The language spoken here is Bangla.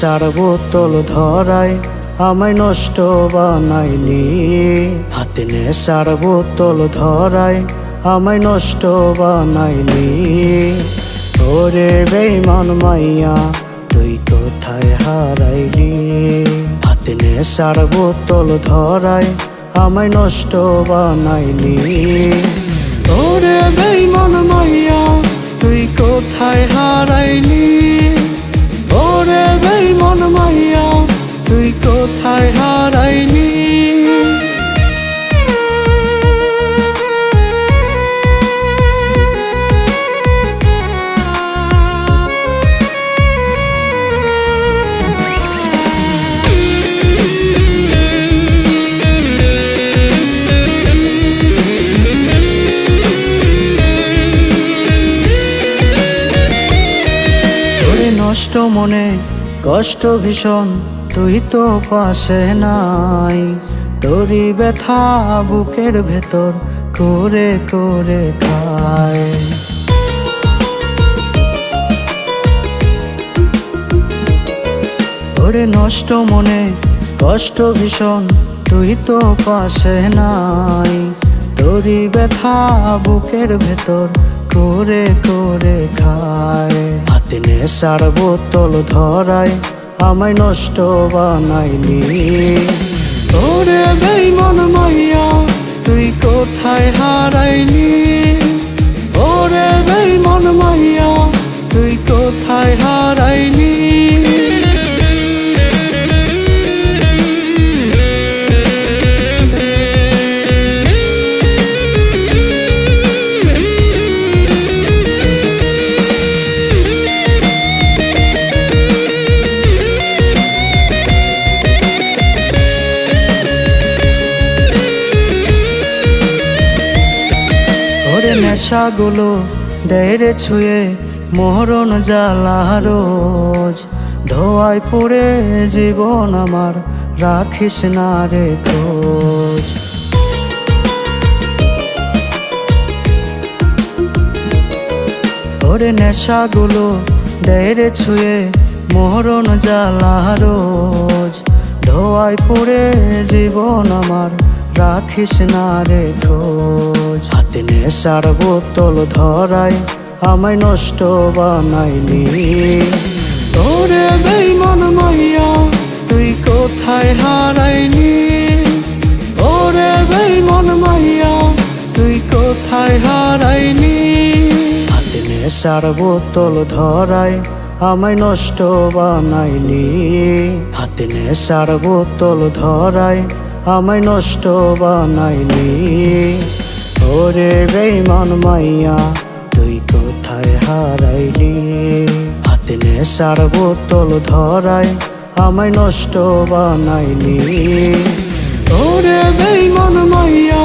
নেশার বোতল ধরায় আমায় নষ্ট বানাইলি। হাতে নেশার বোতল ধরায় আমায় নষ্ট বানাইলি। ওরে বেঈমান মাইয়া তুই কোথায় হারাইলি। হাতে নেশার বোতল ধরায় আমায় নষ্ট বানাইলি। ওরে বেঈমান মাইয়া তুই কোথায় হারাইলি। ওরে বেঈমান মাইয়া তুই কোথায় হারাইলি। নষ্ট মনে কষ্ট ভীষণ তুই তো পাশে নাই। তোরই ব্যথা বুকের ভেতর করে করে খায়। ওরে নষ্ট মনে কষ্ট ভীষণ তুই তো পাশে নাই। তোরই ব্যথা বুকের ভেতর করে করে খায়। হাতে নেশার বোতল ধরায় আমায় নষ্ট বানাইলি। ওরে বেঈমান মাইয়া তুই কোথায় হারাইলি। ওরে বেঈমান মাইয়া তুই কোথায় হারাইলি। নেশাগুলো দেরে ছুঁয়ে মরণ জ্বালা রোজ। ধোয়ায় পড়ে জীবন আমার রাখিস না রে খোঁজ। ওরে নেশাগুলো দেরে ছুঁয়ে মরণ জ্বালা রোজ। ধোয়ায় পড়ে জীবন আমার রাখিস না রে খোঁজ। হাতে নেশার বোতল ধরায় আমায় নষ্ট বানাইলি। ওরে বেঈমান মাইয়া তুই কোথায় হারাইলি। ওরে বেঈমান মাইয়া তুই কোথায় হারাইলি। হাতে নেশার বোতল ধরায় আমায় নষ্ট বানাইলি। হাতে নেশার বোতল ধরায় আমায় নষ্ট বানাইলি। ওরে বেঈমান মাইয়া তুই কোথায় হারাইলি। হাতে নেশার বোতল ধরায় আমায় নষ্ট বানাইলি। ওরে বেঈমান মাইয়া